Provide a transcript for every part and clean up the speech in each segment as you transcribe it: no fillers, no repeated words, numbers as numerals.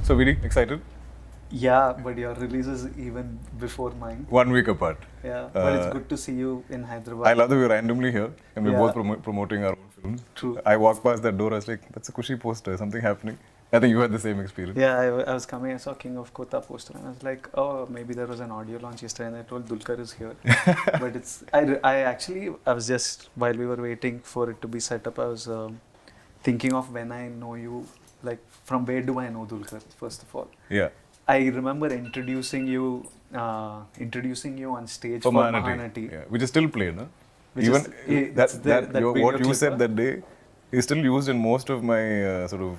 So, really excited? Yeah, but your release is even before mine. 1 week apart. Yeah, but it's good to see you in Hyderabad. I love that we're randomly here and we're Yeah. both promoting our own films. True. I walked past that door, I was like, that's a Kushi poster, something happening. I think you had the same experience. Yeah, I was coming, I saw King of Kota poster and I was like, oh, maybe there was an audio launch yesterday and I told Dulquer is here. But I was just, while we were waiting for it to be set up, I was thinking of when I know you, like from where do I know Dulquer, first of all. Yeah. I remember introducing you on stage For for Mahanati. Mahanati. Yeah. Which is still played, huh? Which Even is- it's there, that video what you clip, said huh? that day is still used in most of my sort of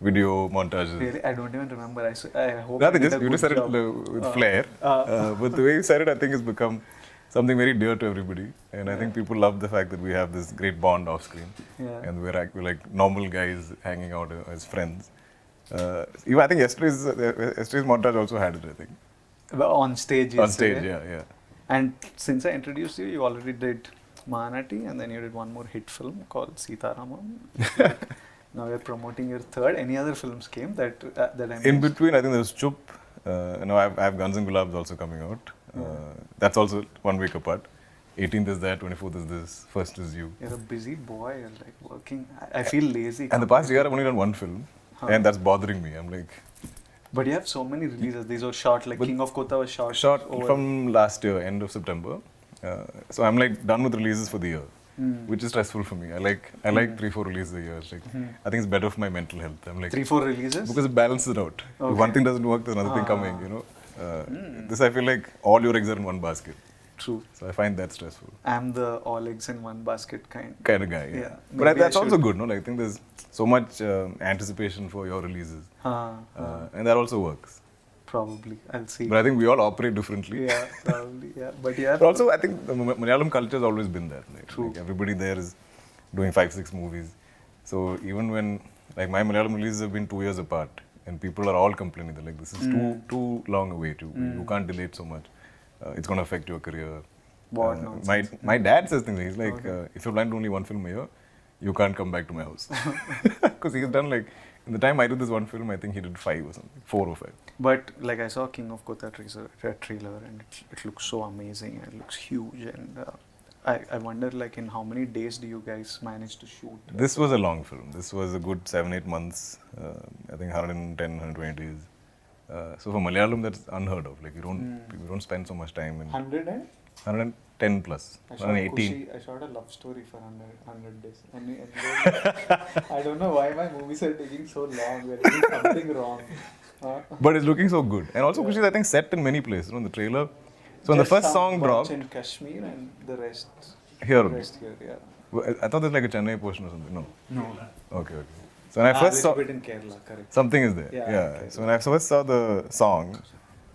video montages. Really, I don't even remember. I hope Nothing, I did just a you good just said job. it with flair. But the way you said it, I think has become something very dear to everybody. And I think people love the fact that we have this great bond off screen. Yeah. And we're like normal guys hanging out as friends. Even I think yesterday's montage also had it, I think. But on stage. On stage, yesterday. yeah. And since I introduced you, you already did Mahanati, and then you did one more hit film called Sitaramam. Now you're promoting your third. Any other films came that I missed? In between, I think there was Chup. Now I have Guns and Gulabs also coming out. That's also 1 week apart. 18th is that, 24th is this, 1st is you. You're a busy boy. You're like working. I feel lazy. And the past year I've only done one film. And that's bothering me. I'm like... But you have so many releases. These are short, like King of Kota was short. Short over. from last year, end of September. So I'm like done with releases for the year, which is stressful for me. I like 3-4 releases a year. It's like, I think it's better for my mental health. I'm like 3-4 releases? because it balances it out. Okay. If one thing doesn't work, there's another thing coming. You know, this I feel like all your eggs are in one basket. True. So I find that stressful. I'm the all eggs in one basket kind of guy. Yeah. Yeah. But Maybe that's I also should. good. No, like, I think there's so much anticipation for your releases, and that also works. Probably. I'll see. But I think we all operate differently. Yeah, probably. Yeah. But yeah. But also, I think the Malayalam culture has always been there. Right? True. Like everybody there is doing 5-6 movies. So even when, like, my Malayalam releases have been 2 years apart, and people are all complaining, they're like, this is too long a wait. You can't delay it so much. It's going to affect your career. What nonsense. My dad says things. He's like, if you're planning only one film a year, you can't come back to my house. Because he's done like, in the time I did this one film, I think he did 5 or something, 4 or 5. But like I saw King of Kota trailer and it looks so amazing and it looks huge and I wonder like in how many days do you guys manage to shoot? This was a long film. This was a good 7-8 months. I think 110-120 days. So for Malayalam, that's unheard of. Like you don't spend so much time in 110 plus, I shot 118. Kushi, I shot a love story for 100 days. I don't know why my movies are taking so long. We're doing something wrong. But it's looking so good. And also Kushi is, I think, set in many places. In the trailer. So when the first song dropped, in Kashmir and the rest here, yeah. I thought there's like a Chennai portion or something. No. No. Okay. So when I first saw, bit in Kerala, correct. something is there. Yeah, Yeah. okay. So when I first saw the song,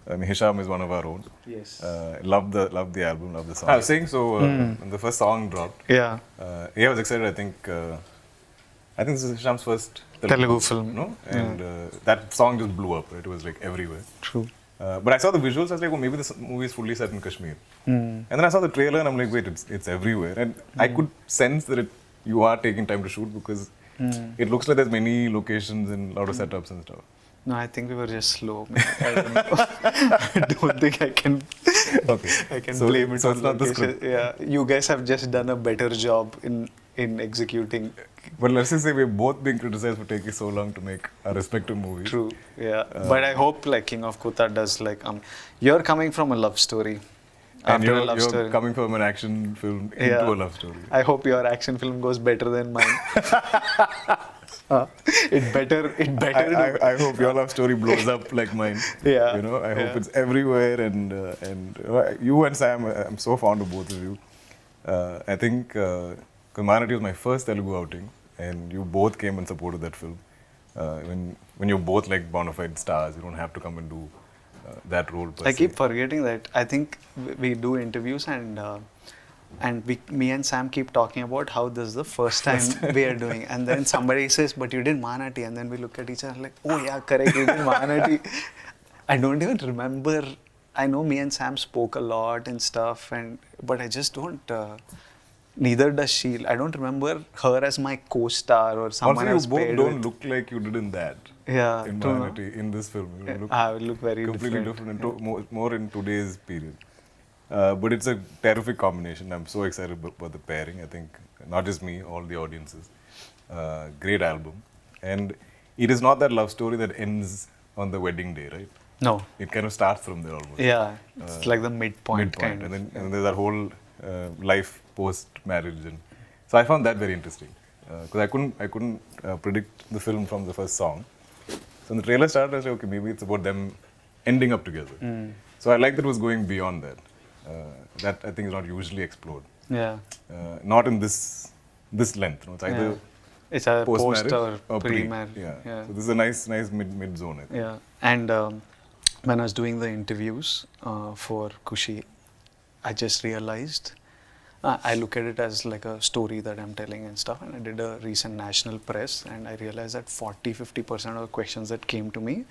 I mean, Hisham is one of our own. Yes. Loved the album, loved the song. I was saying so when the first song dropped. Yeah. I was excited. I think this is Hisham's first Telugu film. No, and that song just blew up. Right? It was like everywhere. True. But I saw the visuals. I was like, oh, maybe this movie is fully set in Kashmir. And then I saw the trailer, and I'm like, wait, it's everywhere. And I could sense that you are taking time to shoot because it looks like there's many locations and a lot of setups and stuff. No, I think we were just slow. I don't know. I don't think I can. Okay. I can So- blame it so on it's not the location. script. Yeah, you guys have just done a better job in executing. But let's just say we're both being criticized for taking so long to make our respective movies. True. Yeah. But I hope like King of Kota does like you're coming from a love story. And After a you're love story. coming from an action film into Yeah. a love story. I hope your action film goes better than mine. It better. I hope your love story blows up like mine. Yeah. You know, I hope it's everywhere and you and Sam, I'm so fond of both of you. I think Mahanati was my first Telugu outing and you both came and supported that film. When you're both like bona fide stars, you don't have to come and do that role per I se. keep forgetting that. I think we do interviews and me and Sam keep talking about how this is the first time we are doing, and then somebody says, "But you did Mahanati," and then we look at each other like, "Oh yeah, correct, you did Mahanati." I don't even remember. I know me and Sam spoke a lot and stuff, but I just don't. neither does she. I don't remember her as my co-star or someone Also, else you both paired don't with. look like you did in that. Yeah, In true, no? Mahanati, in this film, you look I look very completely different and more in today's period. But it's a terrific combination. I'm so excited about the pairing. I think not just me, all the audiences. Great album, and it is not that love story that ends on the wedding day, right? No. It kind of starts from there almost. Yeah, it's like the midpoint kind and of. then and there's that whole life post marriage, and so I found that very interesting because I couldn't predict the film from the first song. So when the trailer started, I was like, okay, maybe it's about them ending up together. So I like that it was going beyond that. That I think is not usually explored. Yeah. Not in this length. No? It's either It's a post-marriage post or pre. pre-marriage. Yeah. So this is a nice mid zone. I think. Yeah. And when I was doing the interviews for Kushi, I just realized I look at it as like a story that I'm telling and stuff. And I did a recent national press, and I realized that 40-50% of the questions that came to me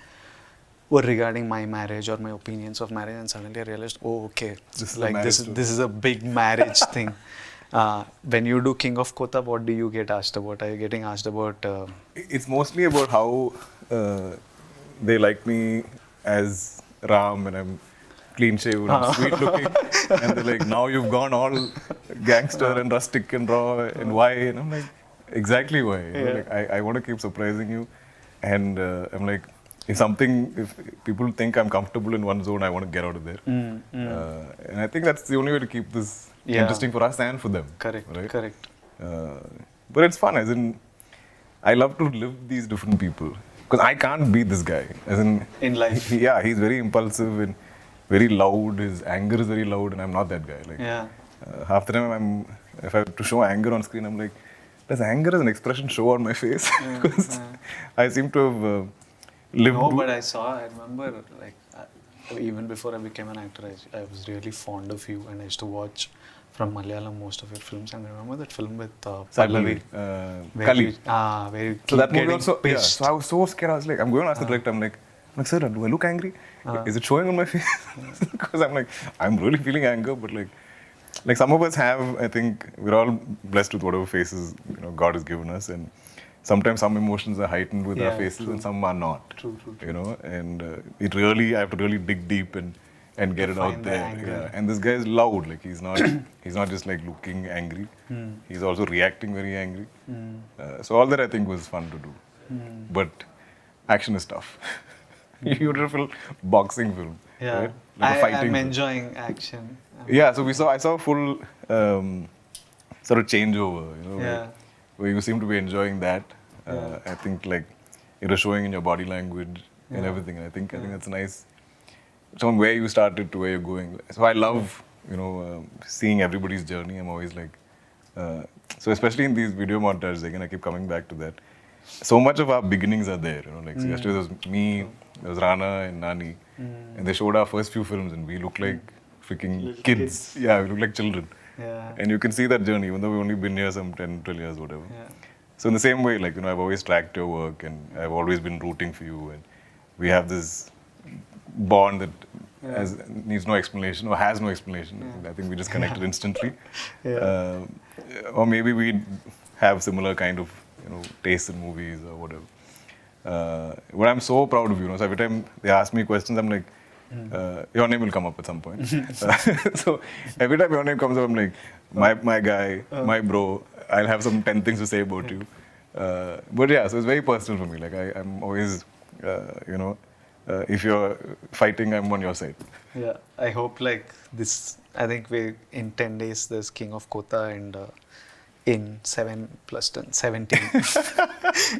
were regarding my marriage or my opinions of marriage. And suddenly I realized, oh, okay, this is a big marriage thing. When you do King of Kotha, what do you get asked about? Are you getting asked about? It's mostly about how they like me as Ram, and I'm clean shaven, I'm sweet looking, and they're like, now you've gone all gangster and rustic and raw, and why? And I'm like, exactly why. You know, like, I want to keep surprising you, and I'm like, if people think I'm comfortable in one zone, I want to get out of there. And I think that's the only way to keep this interesting for us and for them. Correct. Right? Correct. But it's fun, as in, I love to live these different people. Because I can't be this guy. As in life. Yeah, he's very impulsive and very loud. His anger is very loud, and I'm not that guy. Like, half the time, if I have to show anger on screen, I'm like, does anger as an expression show on my face? Because I seem to have lived. No, but I remember, like, even before I became an actor, I was really fond of you, and I used to watch from Malayalam most of your films. And I remember that film with Pallavi. Kali. Very So that movie also, pissed. so I was so scared. I was like, I'm going to ask the director, I'm like, sir, do I look angry? Is it showing on my face? Because I'm like, I'm really feeling anger, but like some of us have, I think, we're all blessed with whatever faces, God has given us, and sometimes some emotions are heightened with our faces, and some are not. True. And I have to really dig deep and get it out there. And this guy is loud. Like, he's not just like looking angry. He's also reacting very angry. So all that I think was fun to do. But action is tough. Beautiful boxing film. Yeah, right? Like a fighting I'm film. enjoying action. Yeah, so I saw a full sort of changeover. Where you seem to be enjoying that. I think like it was showing in your body language and everything. And I think that's nice. From where you started to where you're going. So I love seeing everybody's journey. I'm always like, so especially in these video montages, again I keep coming back to that. So much of our beginnings are there. Like so yesterday there was me, there was Rana and Nani, and they showed our first few films, and we look like freaking Little kids. Yeah, we look like children. Yeah. And you can see that journey, even though we've only been here some 10, 12 years, whatever. Yeah. So in the same way, like, I've always tracked your work, and I've always been rooting for you, and we have this bond that needs no explanation or has no explanation. I think we just connected instantly. Or maybe we have similar kind of tastes in movies or whatever. But I'm so proud of you. So every time they ask me questions, I'm like, your name will come up at some point. So every time your name comes up, I'm like, my guy, my bro, I'll have some 10 things to say about you. But yeah, so it's very personal for me. Like I'm always, if you're fighting, I'm on your side. Yeah, I hope like this, I think in 10 days there's King of Kotha, and in 7 plus 10, 17.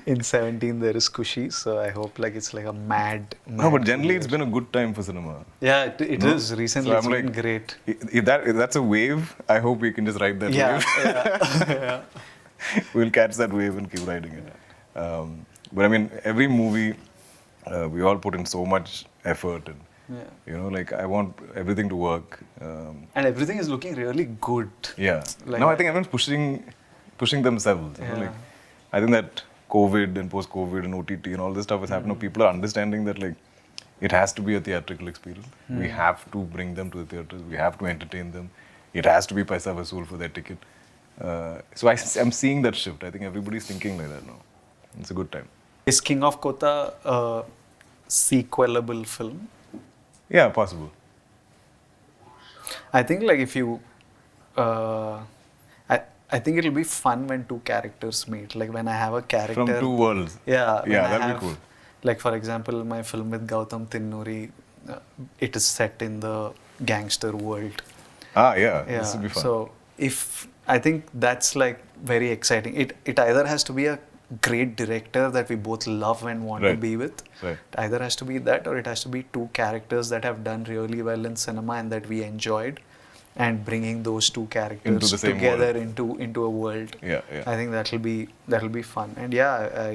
In 17 there is Kushi, so I hope like it's like a mad No, but generally it's been a good time for cinema. Yeah, it is. Recently it's been great. If that's a wave, I hope we can just ride that wave. Yeah. We'll catch that wave and keep riding it. But I mean, every movie, we all put in so much effort, and like I want everything to work. And everything is looking really good. Yeah. Now I think everyone's pushing themselves. Like, I think that COVID and post-COVID and OTT and all this stuff has happened. People are understanding that like it has to be a theatrical experience. We have to bring them to the theaters. We have to entertain them. It has to be paisa vasool for their ticket. So I'm seeing that shift. I think everybody's thinking like that now. It's a good time. Is King of Kotha a sequelable film? Yeah, possible. I think like if you, I think it'll be fun when two characters meet. Like when I have a character From two worlds. Yeah, when Yeah, I that'll be have, cool. Like for example, my film with Gautam Tinnuri, it is set in the gangster world. Ah, yeah. Yeah. This will be fun. So if I think that's like very exciting. It either has to be a great director that we both love and want to Right. be with. Right. It either has to be that, or it has to be two characters that have done really well in cinema and that we enjoyed, and bringing those two characters Into the same together world. into a world. Yeah, yeah. I think that'll be fun. And yeah,